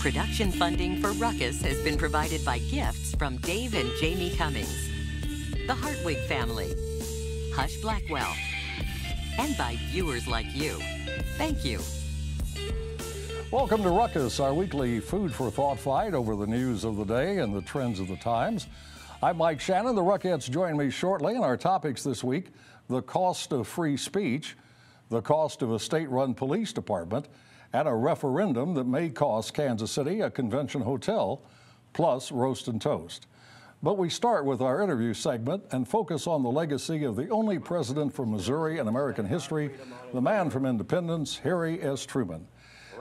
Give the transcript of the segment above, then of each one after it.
Production funding for Ruckus has been provided by gifts from Dave and Jamie Cummings, the Hartwig family, Hush Blackwell, and by viewers like you. Thank you. Welcome to Ruckus, our weekly food for thought fight over the news of the day and the trends of the times. I'm Mike Shannon. The Ruckettes join me shortly, and our topics this week: the cost of free speech, the cost of a state-run police department, and a referendum that may cost Kansas City a convention hotel, plus roast and toast. But we start with our interview segment and focus on the legacy of the only president from Missouri in American history, the man from Independence, Harry S. Truman.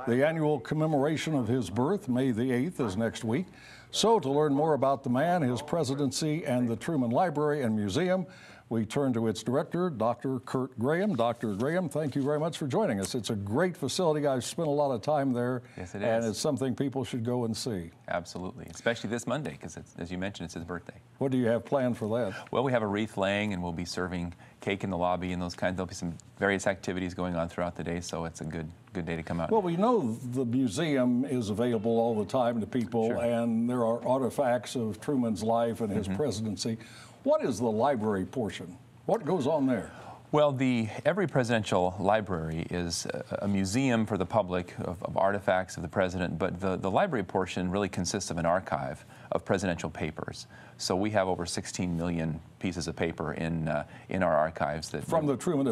The annual commemoration of his birth, May the 8th, is next week. So to learn more about the man, his presidency, and the Truman Library and Museum, we turn to its director, Dr. Kurt Graham. Dr. Graham, thank you very much for joining us. It's a great facility. I've spent a lot of time there. Yes, it is. And it's something people should go and see. Absolutely, especially this Monday, because as you mentioned, it's his birthday. What do you have planned for that? Well, we have a wreath laying, and we'll be serving cake in the lobby and those kinds. There'll be some various activities going on throughout the day, so it's a good day to come out. Well, we know the museum is available all the time to people, Sure. and there are artifacts of Truman's life and his presidency. What is the library portion? What goes on there? Well, every presidential library is a museum for the public of artifacts of the president, but the library portion really consists of an archive of presidential papers. So we have over 16 million pieces of paper in our archives that from the Truman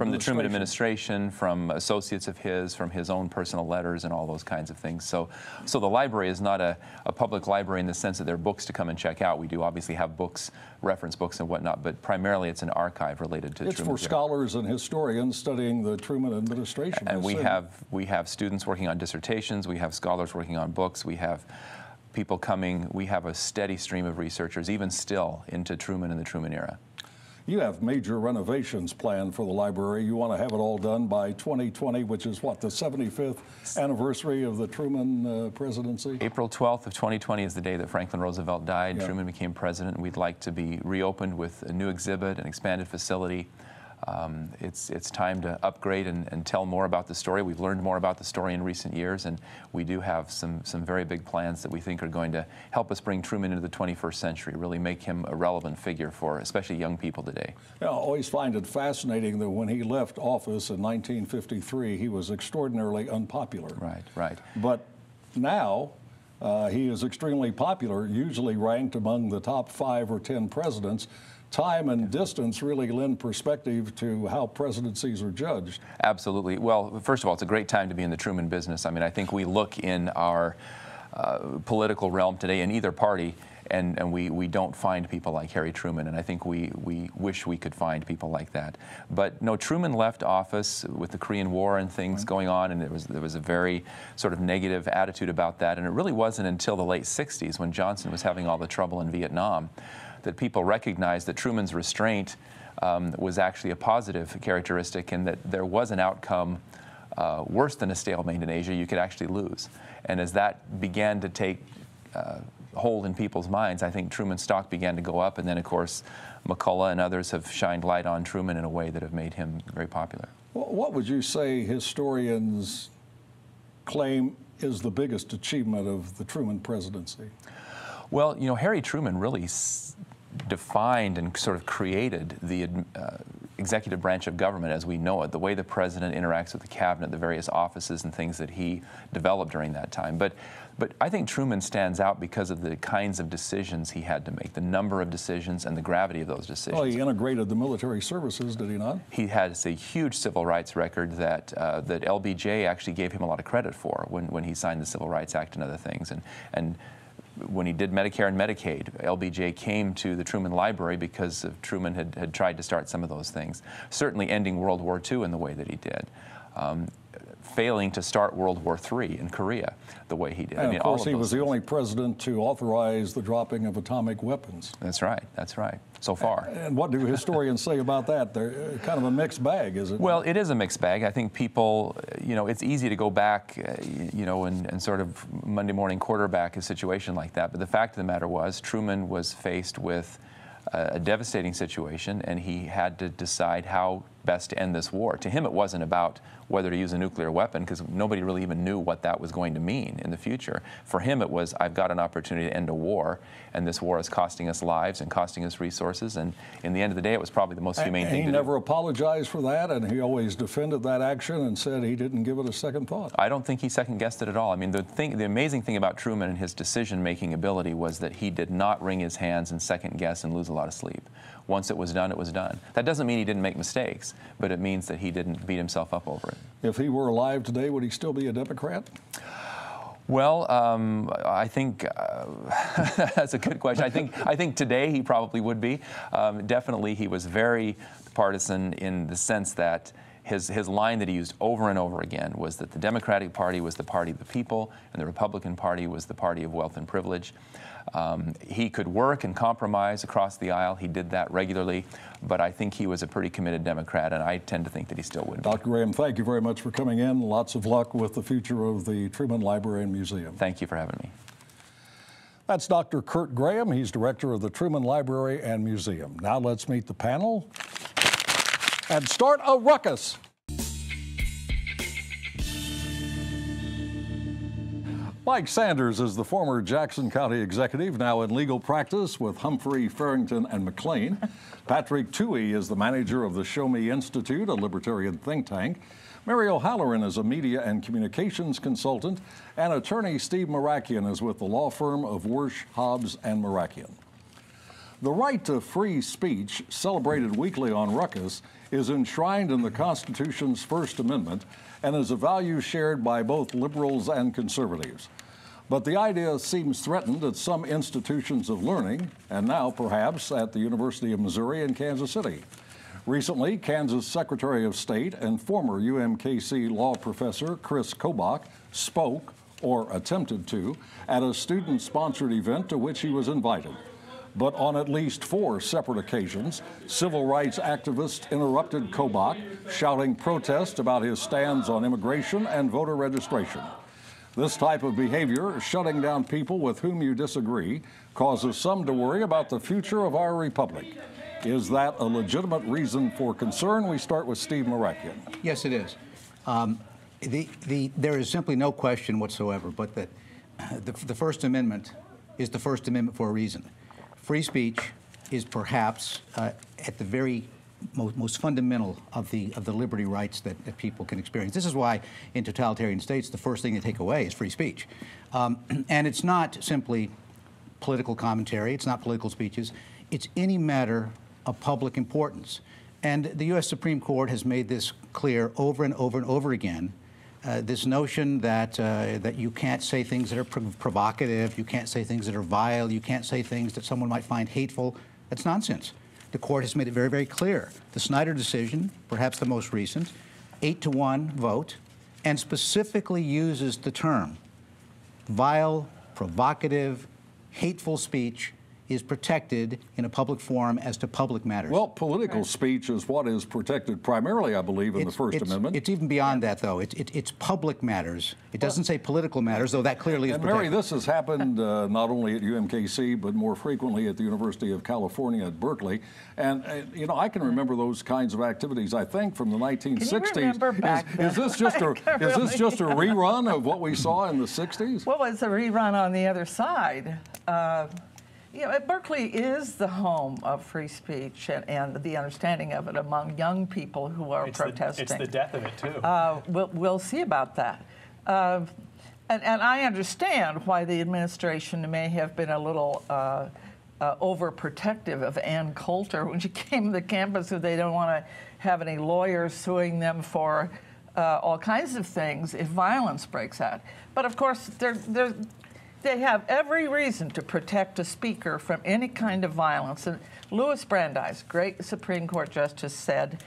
administration, from associates of his, from his own personal letters, and all those kinds of things. So the library is not a public library in the sense that there are books to come and check out. We do obviously have books, reference books and whatnot, but primarily it's an archive related to Truman. It's for scholars and historians studying the Truman administration. And we have students working on dissertations. We have scholars working on books. We have people coming. We have a steady stream of researchers, even still, into Truman and the Truman era. You have major renovations planned for the library. You want to have it all done by 2020, which is what, the 75th anniversary of the Truman presidency? April 12th of 2020 is the day that Franklin Roosevelt died. Yeah. Truman became president. We'd like to be reopened with a new exhibit, an expanded facility. It's time to upgrade and tell more about the story. We've learned more about the story in recent years, and we do have some very big plans that we think are going to help us bring Truman into the 21st century, really make him a relevant figure for especially young people today. I always find it fascinating that when he left office in 1953, he was extraordinarily unpopular. Right. But now he is extremely popular, usually ranked among the top 5 or 10 presidents. Time and distance really lend perspective to how presidencies are judged. Absolutely. Well, first of all, it's a great time to be in the Truman business. I mean, I think we look in our political realm today in either party, and we don't find people like Harry Truman, and I think we wish we could find people like that. But no, Truman left office with the Korean War and things going on, and there was a very sort of negative attitude about that, and it really wasn't until the late 60s when Johnson was having all the trouble in Vietnam that people recognized that Truman's restraint was actually a positive characteristic, and that there was an outcome worse than a stalemate in Asia you could actually lose. And as that began to take hold in people's minds, I think Truman's stock began to go up, and then of course McCullough and others have shined light on Truman in a way that have made him very popular. What would you say historians claim is the biggest achievement of the Truman presidency? Well, you know, Harry Truman really defined and sort of created the executive branch of government as we know it, the way the president interacts with the cabinet, the various offices and things that he developed during that time. But I think Truman stands out because of the kinds of decisions he had to make, the number of decisions and the gravity of those decisions. Well, he integrated the military services, did he not? He has a huge civil rights record that LBJ actually gave him a lot of credit for when he signed the Civil Rights Act and other things. And when he did Medicare and Medicaid, LBJ came to the Truman Library because Truman had tried to start some of those things. Certainly ending World War II in the way that he did. Failing to start World War III in Korea the way he did. And I mean, of course, he was the things. only president to authorize the dropping of atomic weapons. That's right, so far. And what do historians say about that? They're kind of a mixed bag, is it? Well, it is a mixed bag. I think people, you know, it's easy to go back, you know, and sort of Monday morning quarterback a situation like that. But the fact of the matter was, Truman was faced with a devastating situation, and he had to decide how best to end this war. To him, it wasn't about whether to use a nuclear weapon, because nobody really even knew what that was going to mean in the future. For him, it was, I've got an opportunity to end a war, and this war is costing us lives and costing us resources, and in the end of the day, it was probably the most humane thing to do. He never apologized for that, and he always defended that action and said he didn't give it a second thought. I don't think he second-guessed it at all. I mean, the amazing thing about Truman and his decision-making ability was that he did not wring his hands and second-guess and lose a lot of sleep. Once it was done, it was done. That doesn't mean he didn't make mistakes, but it means that he didn't beat himself up over it. If he were alive today, would he still be a Democrat? Well, I think that's a good question. I think today he probably would be. Definitely, he was very partisan in the sense that his line that he used over and over again was that the Democratic Party was the party of the people and the Republican Party was the party of wealth and privilege. He could work and compromise across the aisle. He did that regularly, but I think he was a pretty committed Democrat, and I tend to think that he still would be. Dr. Graham, thank you very much for coming in. Lots of luck with the future of the Truman Library and Museum. Thank you for having me. That's Dr. Kurt Graham. He's director of the Truman Library and Museum. Now let's meet the panel and start a ruckus. Mike Sanders is the former Jackson County executive, now in legal practice with Humphrey, Farrington, and McLean. Patrick Tuohy is the manager of the Show Me Institute, a libertarian think tank. Mary O'Halloran is a media and communications consultant, and attorney Steve Marakian is with the law firm of Wersch, Hobbs, and Marakian. The right to free speech, celebrated weekly on Ruckus, is enshrined in the Constitution's First Amendment and is a value shared by both liberals and conservatives. But the idea seems threatened at some institutions of learning, and now perhaps at the University of Missouri in Kansas City. Recently, Kansas Secretary of State and former UMKC law professor Chris Kobach spoke, or attempted to, at a student-sponsored event to which he was invited. But on at least 4 separate occasions, civil rights activists interrupted Kobach, shouting protest about his stands on immigration and voter registration. This type of behavior, shutting down people with whom you disagree, causes some to worry about the future of our republic. Is that a legitimate reason for concern? We start with Steve Marakian. Yes, it is. There is simply no question whatsoever but that the First Amendment is the First Amendment for a reason. Free speech is perhaps at the very most fundamental of the liberty rights that people can experience. This is why in totalitarian states the first thing they take away is free speech. And it's not simply political commentary, it's not political speeches, it's any matter of public importance. And the U.S. Supreme Court has made this clear over and over and over again. This notion that you can't say things that are provocative, you can't say things that are vile, you can't say things that someone might find hateful, that's nonsense. The court has made it very, very clear. The Snyder decision, perhaps the most recent, 8-to-1 vote, and specifically uses the term vile, provocative, hateful speech is protected in a public forum as to public matters. Well, political speech is what is protected primarily, I believe, in the First Amendment. It's even beyond that, though. It's public matters. It doesn't say political matters, though that clearly is protected. Mary, this has happened not only at UMKC, but more frequently at the University of California at Berkeley. And, you know, I can remember those kinds of activities, I think, from the 1960s. Can you remember back then? Is this just a rerun of what we saw in the 60s? Well, it's a rerun on the other side. You know, Berkeley is the home of free speech and the understanding of it among young people who are protesting. It's the death of it, too. We'll see about that. And I understand why the administration may have been a little overprotective of Ann Coulter when she came to the campus, so they don't want to have any lawyers suing them for all kinds of things if violence breaks out. But of course, they have every reason to protect a speaker from any kind of violence. And Louis Brandeis, great Supreme Court justice, said,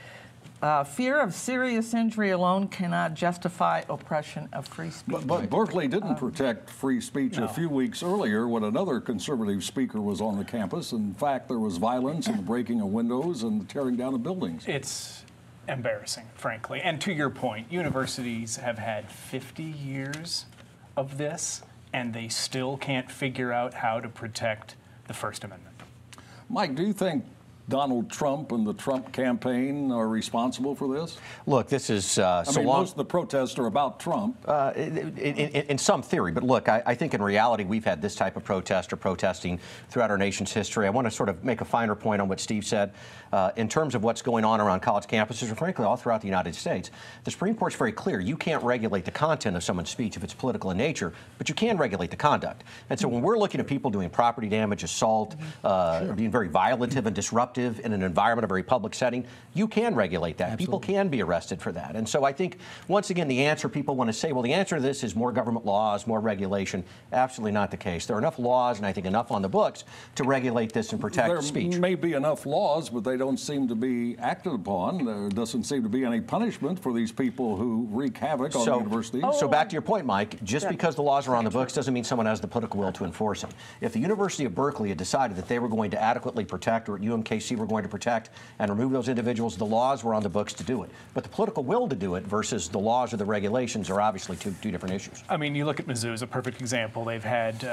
fear of serious injury alone cannot justify oppression of free speech. But Berkeley didn't protect free speech a few weeks earlier when another conservative speaker was on the campus. In fact, there was violence and the breaking of windows and the tearing down of buildings. It's embarrassing, frankly. And to your point, universities have had 50 years of this, and they still can't figure out how to protect the First Amendment. Mike, do you think Donald Trump and the Trump campaign are responsible for this? Look, this is most of the protests are about Trump. In some theory, but look, I think in reality we've had this type of protest or protesting throughout our nation's history. I want to sort of make a finer point on what Steve said in terms of what's going on around college campuses, or frankly all throughout the United States. The Supreme Court's very clear. You can't regulate the content of someone's speech if it's political in nature, but you can regulate the conduct. And so when we're looking at people doing property damage, assault, being very violative and disruptive in an environment, a very public setting, you can regulate that. Absolutely. People can be arrested for that. And so I think, once again, the answer people want to say, well, the answer to this is more government laws, more regulation. Absolutely not the case. There are enough laws, and I think enough on the books, to regulate this and protect speech. There may be enough laws, but they don't seem to be acted upon. There doesn't seem to be any punishment for these people who wreak havoc on universities. So back to your point, Mike, just because the laws are on the books doesn't mean someone has the political will to enforce them. If the University of Berkeley had decided that they were going to adequately protect, or at UMKC were going to protect and remove those individuals, the laws were on the books to do it. But the political will to do it versus the laws or the regulations are obviously two different issues. I mean, you look at Mizzou as a perfect example. They've had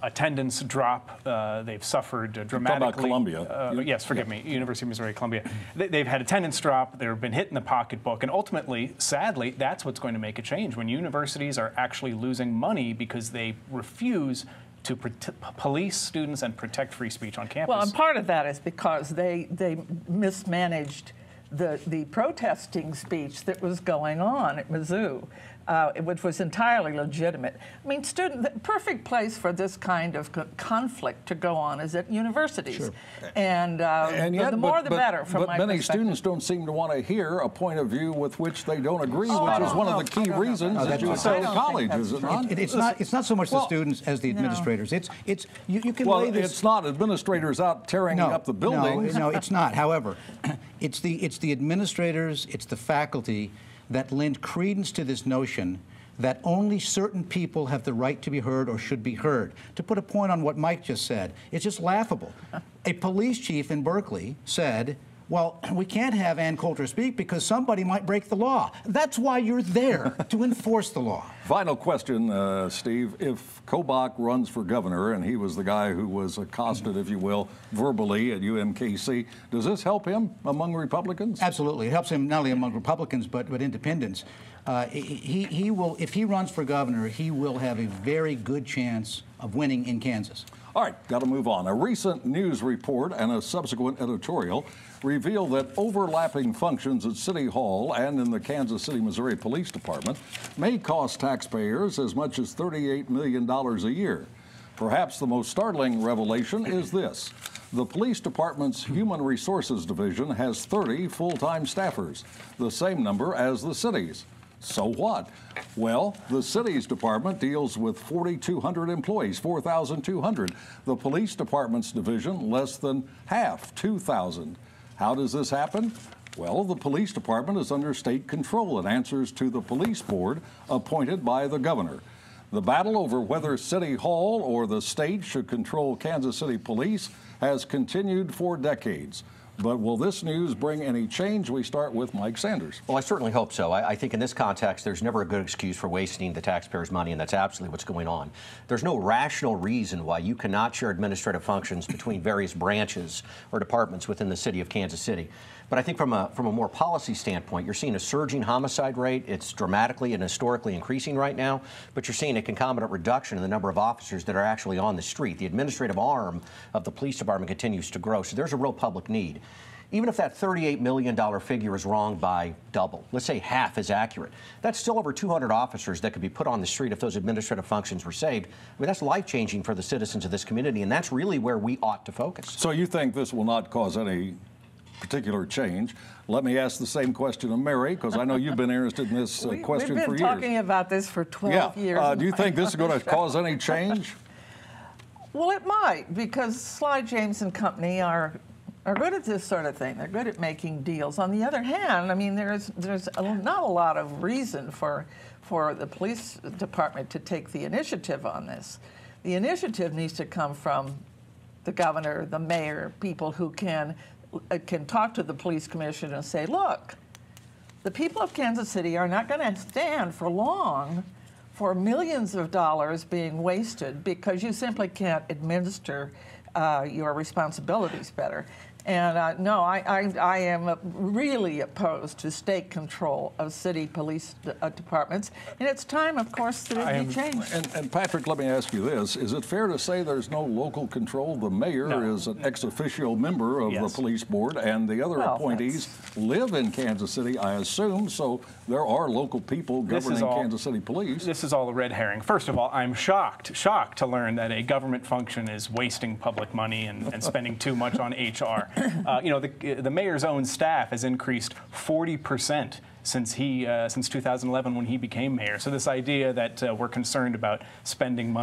attendance drop. They've suffered dramatically. Talk about Columbia. Yes, forgive me, University of Missouri, Columbia. They've had attendance drop. They've been hit in the pocketbook. And ultimately, sadly, that's what's going to make a change. When universities are actually losing money because they refuse to police students and protect free speech on campus. Well, and part of that is because they mismanaged the protesting speech that was going on at Mizzou, which was entirely legitimate. I mean, the perfect place for this kind of conflict to go on is at universities. Sure. And yet, the more the better, from my perspective. But many students don't seem to want to hear a point of view with which they don't agree, which is one of the key reasons that you attend college, is it not? It's not so much the students as the administrators. You can lay this. It's not administrators out tearing up the building. No, it's not. However, it's the administrators, it's the faculty that lend credence to this notion that only certain people have the right to be heard or should be heard. To put a point on what Mike just said, it's just laughable. A police chief in Berkeley said, well, we can't have Ann Coulter speak because somebody might break the law. That's why you're there, to enforce the law. Final question, Steve. If Kobach runs for governor, and he was the guy who was accosted, if you will, verbally at UMKC, does this help him among Republicans? Absolutely. It helps him not only among Republicans, but independents. He will, if he runs for governor, he will have a very good chance of winning in Kansas. All right, got to move on. A recent news report and a subsequent editorial reveal that overlapping functions at City Hall and in the Kansas City, Missouri Police Department may cost taxpayers as much as $38 million a year. Perhaps the most startling revelation is this. The police department's Human Resources Division has 30 full-time staffers, the same number as the city's. So what? Well, the city's department deals with 4,200 employees, 4,200. The police department's division, less than half, 2,000. How does this happen? Well, the police department is under state control and answers to the police board appointed by the governor. The battle over whether City Hall or the state should control Kansas City police has continued for decades. But will this news bring any change? We start with Mike Sanders. Well, I certainly hope so. I think in this context, there's never a good excuse for wasting the taxpayers' money, and that's absolutely what's going on. There's no rational reason why you cannot share administrative functions between various branches or departments within the city of Kansas City. But I think from a more policy standpoint, you're seeing a surging homicide rate. It's dramatically and historically increasing right now, but you're seeing a concomitant reduction in the number of officers that are actually on the street. The administrative arm of the police department continues to grow, so there's a real public need. Even if that $38 million figure is wrong by double, let's say half is accurate, that's still over 200 officers that could be put on the street if those administrative functions were saved. I mean, that's life-changing for the citizens of this community, and that's really where we ought to focus. So you think this will not cause any particular change? Let me ask the same question of Mary, because I know you've been interested in this question for years. We've been talking about this for 12 years. Do you think this is going to cause any change? Well, it might, because Sly James and company are good at this sort of thing. They're good at making deals. On the other hand, I mean, there's not a lot of reason for the police department to take the initiative on this. The initiative needs to come from the governor, the mayor, people who can talk to the police commission and say, look, the people of Kansas City are not going to stand for long for millions of dollars being wasted because you simply can't administer your responsibilities better. And no, I am really opposed to state control of city police departments. And it's time, of course, that it be changed. And Patrick, let me ask you this. Is it fair to say there's no local control? The mayor is an ex officio member of the police board, and the other appointees live in Kansas City, I assume, so there are local people governing Kansas City Police. This is all a red herring. First of all, I'm shocked to learn that a government function is wasting public money and spending too much on HR. You know, the mayor's own staff has increased 40% since 2011 when he became mayor. So this idea that we're concerned about spending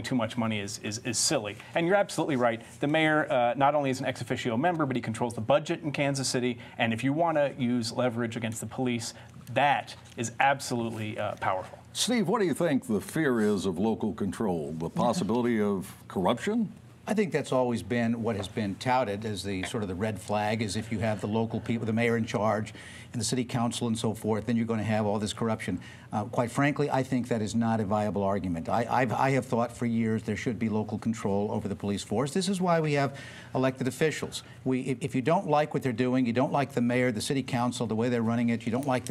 too much money is silly. And you're absolutely right. The mayor not only is an ex officio member, but he controls the budget in Kansas City. And if you want to use leverage against the police, that is absolutely powerful. Steve, what do you think the fear is of local control? The possibility of corruption? I think that's always been what has been touted as the sort of the red flag, is if you have the local people, the mayor in charge, and the city council and so forth, then you're going to have all this corruption. Quite frankly, I think that is not a viable argument. I have thought for years there should be local control over the police force. This is why we have elected officials. If you don't like what they're doing, you don't like the mayor, the city council, the way they're running it, you don't like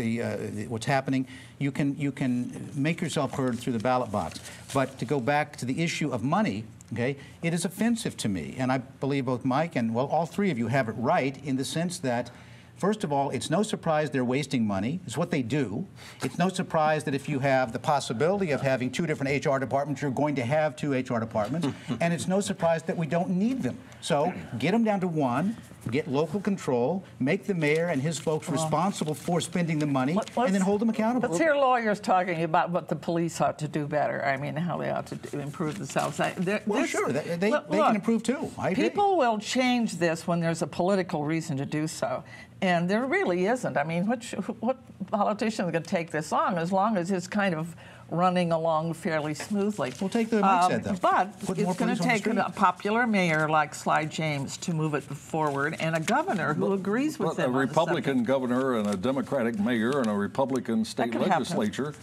what's happening, you can make yourself heard through the ballot box. But to go back to the issue of money, okay, it is offensive to me, and I believe both Mike and, well, all three of you have it right in the sense that, first of all, it's no surprise they're wasting money. It's what they do. It's no surprise that if you have the possibility of having two different HR departments, you're going to have two HR departments, and it's no surprise that we don't need them. So get them down to one, get local control, make the mayor and his folks responsible for spending the money, and then hold them accountable. Let's hear lawyers talking about what the police ought to do better. I mean, how they ought to improve themselves. Well, sure, they can improve too. I agree. People will change this when there's a political reason to do so. And there really isn't. I mean, what politician is going to take this on as long as it's kind of running along fairly smoothly? We'll take the Mike said, though. But it's going to take a popular mayor like Sly James to move it forward, and a governor who agrees with him. A Republican governor and a Democratic mayor and a Republican state legislature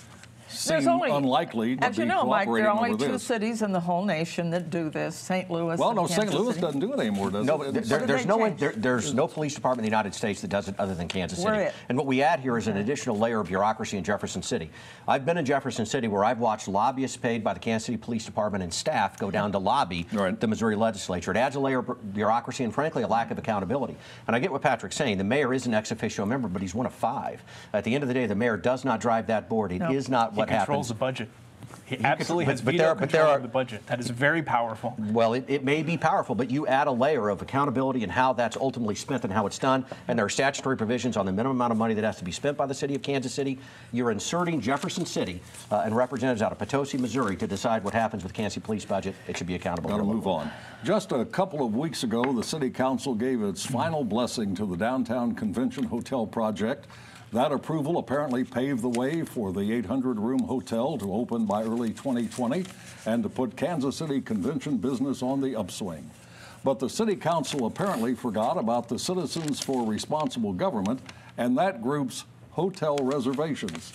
seem unlikely to be cooperating Mike, there are only over this. two cities in the whole nation that do this: St. Louis. Well, no, and Kansas St. Louis City. doesn't do it anymore, does it? There's no police department in the United States that does it other than Kansas City. And what we add here is an additional layer of bureaucracy in Jefferson City. I've been in Jefferson City where I've watched lobbyists paid by the Kansas City Police Department and staff go down to lobby the Missouri legislature. It adds a layer of bureaucracy and, frankly, a lack of accountability. And I get what Patrick's saying. The mayor is an ex officio member, but he's one of 5. At the end of the day, the mayor does not drive that board. It is not what happens. He controls the budget. He absolutely has veto control of the budget. That is very powerful. Well, it may be powerful, but you add a layer of accountability and how that's ultimately spent and how it's done, and there are statutory provisions on the minimum amount of money that has to be spent by the city of Kansas City. You're inserting Jefferson City and representatives out of Potosi, Missouri, to decide what happens with the Kansas City Police budget. It should be accountable. Got to move on. Just a couple of weeks ago, the City Council gave its final blessing to the Downtown Convention Hotel project. That approval apparently paved the way for the 800-room hotel to open by early 2020 and to put Kansas City convention business on the upswing. But the City Council apparently forgot about the Citizens for Responsible Government and that group's hotel reservations.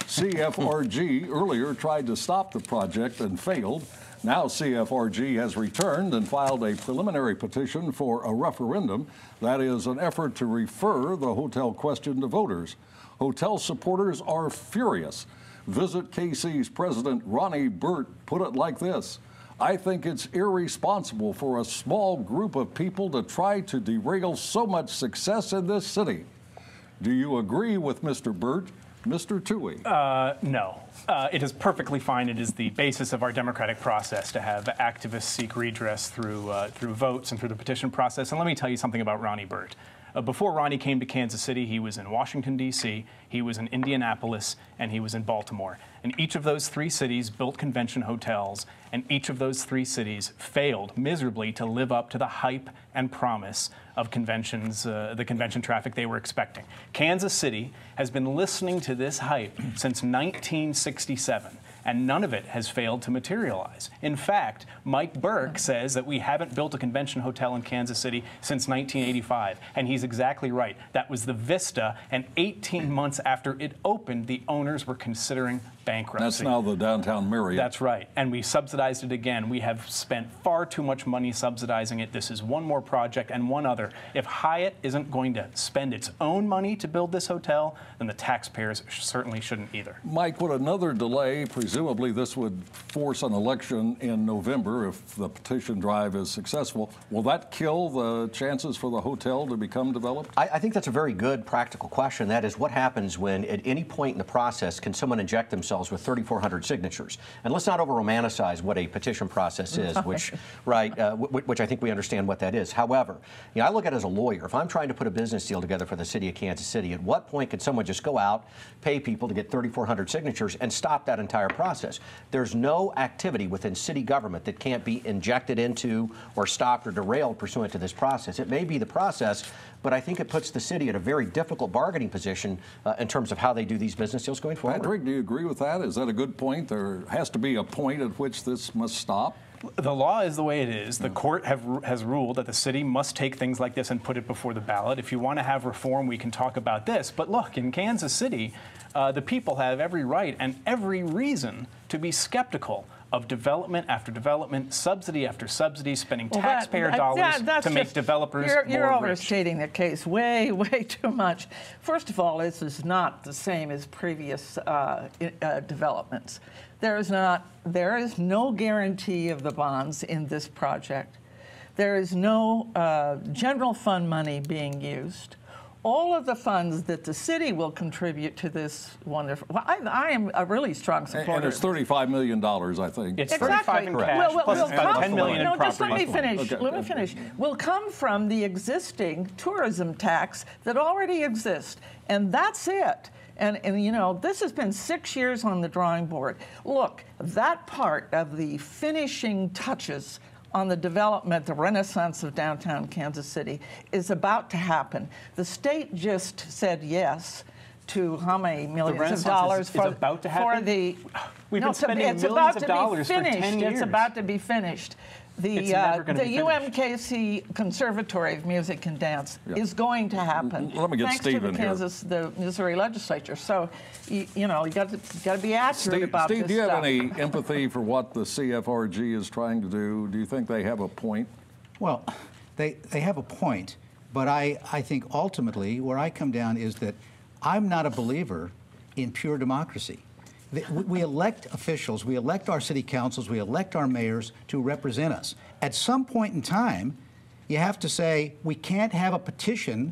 CFRG earlier tried to stop the project and failed. Now CFRG has returned and filed a preliminary petition for a referendum. That is an effort to refer the hotel question to voters. Hotel supporters are furious. Visit KC's president, Ronnie Burt, put it like this: I think it's irresponsible for a small group of people to try to derail so much success in this city. Do you agree with Mr. Burt? Mr. Toohey? No. It is perfectly fine. It is the basis of our democratic process to have activists seek redress through votes and through the petition process. And let me tell you something about Ronnie Burt. Before Ronnie came to Kansas City, he was in Washington, D.C., he was in Indianapolis, and he was in Baltimore. And each of those 3 cities built convention hotels, and each of those 3 cities failed miserably to live up to the hype and promise of conventions, the convention traffic they were expecting. Kansas City has been listening to this hype since 1967. And none of it has failed to materialize. In fact, Mike Burke says that we haven't built a convention hotel in Kansas City since 1985, and he's exactly right. That was the Vista, and 18 months after it opened, the owners were considering bankruptcy. That's now the downtown Marriott. That's right. And we subsidized it again. We have spent far too much money subsidizing it. This is one more project and one other. If Hyatt isn't going to spend its own money to build this hotel, then the taxpayers certainly shouldn't either. Mike, would another delay, presumably this would force an election in November if the petition drive is successful, will that kill the chances for the hotel to become developed? I think that's a very good practical question. That is, what happens when at any point in the process can someone inject themselves with 3,400 signatures? And let's not over-romanticize what a petition process is, which I think we understand what that is. However, I look at it as a lawyer. If I'm trying to put a business deal together for the city of Kansas City, at what point can someone just go out, pay people to get 3,400 signatures and stop that entire process? There's no activity within city government that can't be injected into or stopped or derailed pursuant to this process. It may be the process, but I think it puts the city at a very difficult bargaining position in terms of how they do these business deals going forward. Patrick, do you agree with that? Is that a good point? There has to be a point at which this must stop? The law is the way it is. The court has ruled that the city must take things like this and put it before the ballot. If you want to have reform, we can talk about this. But look, in Kansas City, the people have every right and every reason to be skeptical of development after development, subsidy after subsidy, spending taxpayer dollars to make developers more You're rich. overstating the case way, way too much. First of all, this is not the same as previous developments. There is no guarantee of the bonds in this project. There is no general fund money being used. All of the funds that the city will contribute to this wonderful, I am a really strong supporter. And it's $35 million, I think. It's 35 in cash, plus about 10 million in property. Just let me finish. Okay. Let me finish. Will come from the existing tourism tax that already exists, and that's it. And this has been 6 years on the drawing board. Look, that part of the finishing touches on the development, the renaissance of downtown Kansas City, is about to happen. The state just said yes to how many millions of dollars is about to happen? for the. We've no, been spending it's millions about of to dollars be for finished. 10 years. It's about to be finished. It's never gonna be finished. UMKC Conservatory of Music and Dance is going to happen. Let me get thanks Steve to in the here. the Missouri legislature. So, you got to be accurate about Steve, this do you have stuff. any empathy for what the CFRG is trying to do? Do you think they have a point? Well, they have a point, but I think ultimately where I come down is that I'm not a believer in pure democracy. We elect officials, we elect our city councils, we elect our mayors to represent us. At some point in time, you have to say we can't have a petition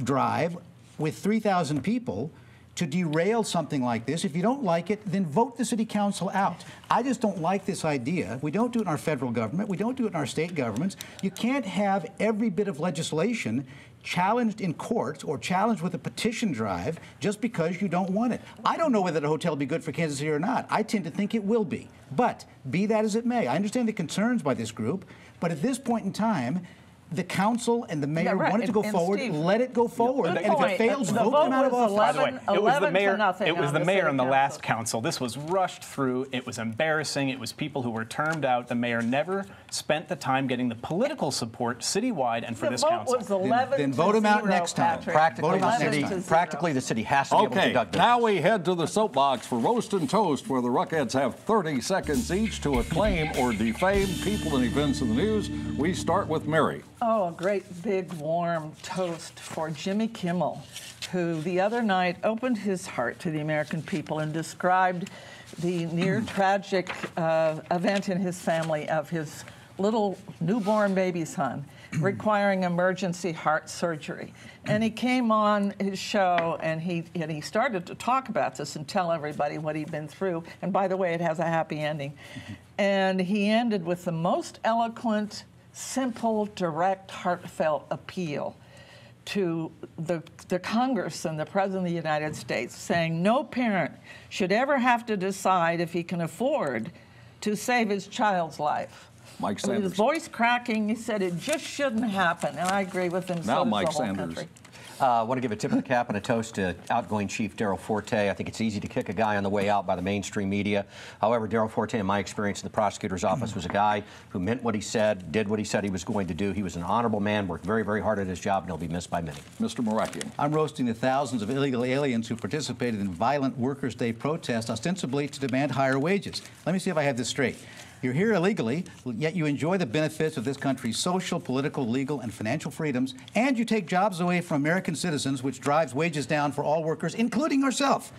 drive with 3,000 people to derail something like this. If you don't like it, then vote the city council out. I just don't like this idea. We don't do it in our federal government. We don't do it in our state governments. You can't have every bit of legislation challenged in courts or challenged with a petition drive just because you don't want it. I don't know whether the hotel will be good for Kansas City or not. I tend to think it will be. But be that as it may, I understand the concerns by this group, but at this point in time, the council and the mayor wanted to go forward. Steve, let it go forward. And if it fails, the vote them out of office. By the way, it was the mayor. It was the mayor in the last council. This was rushed through. It was embarrassing. It was people who were termed out. The mayor never spent the time getting the political support citywide and for this council. Was 11 Then vote them out next time. Practically, the city has to be able to Okay, conduct business. now we head to the soapbox for Roast and Toast, where the Ruckettes have 30 seconds each to acclaim or defame people and events in the news. We start with Mary. Oh, a great big warm toast for Jimmy Kimmel, who the other night opened his heart to the American people and described the near tragic event in his family of his little newborn baby son requiring emergency heart surgery. And he came on his show and he started to talk about this and tell everybody what he'd been through. And by the way, it has a happy ending. And he ended with the most eloquent, simple, direct, heartfelt appeal to the Congress and the President of the United States, saying no parent should ever have to decide if he can afford to save his child's life. Mike With Sanders. his voice cracking, he said it just shouldn't happen, and I agree with him. Now So does Mike the whole Sanders. country. I want to give a tip of the cap and a toast to outgoing Chief Darryl Forte. I think it's easy to kick a guy on the way out by the mainstream media. However, Darryl Forte, in my experience in the prosecutor's office, was a guy who meant what he said, did what he said he was going to do. He was an honorable man, worked very, very hard at his job, and he'll be missed by many. Mr. Marakian. I'm roasting the thousands of illegal aliens who participated in violent Workers' Day protests, ostensibly to demand higher wages. Let me see if I have this straight. You're here illegally, yet you enjoy the benefits of this country's social, political, legal, and financial freedoms, and you take jobs away from American citizens, which drives wages down for all workers, including yourself.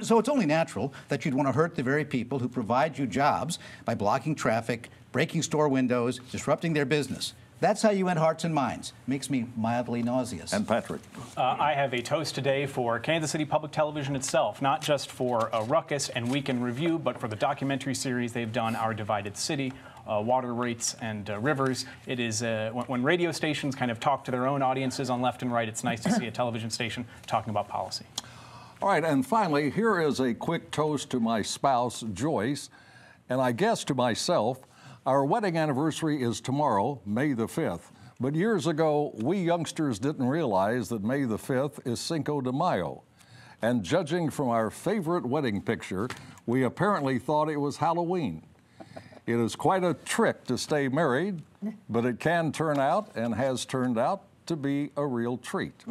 So it's only natural that you'd want to hurt the very people who provide you jobs by blocking traffic, breaking store windows, disrupting their business. That's how you end hearts and minds. Makes me mildly nauseous. And Patrick. I have a toast today for Kansas City Public Television itself, not just for Ruckus and Week in Review, but for the documentary series they've done, Our Divided City, Water Rates and Rivers. It is, when radio stations kind of talk to their own audiences on left and right, it's nice to see a television station talking about policy. All right, and finally, here is a quick toast to my spouse, Joyce, and I guess to myself. Our wedding anniversary is tomorrow, May the 5th. But years ago, we youngsters didn't realize that May the 5th is Cinco de Mayo. And judging from our favorite wedding picture, we apparently thought it was Halloween. It is quite a trick to stay married, but it can turn out, and has turned out, to be a real treat.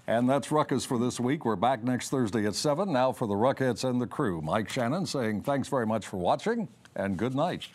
And that's Ruckus for this week. We're back next Thursday at 7. Now for the Ruckettes and the crew, Mike Shannon saying thanks very much for watching, and good night.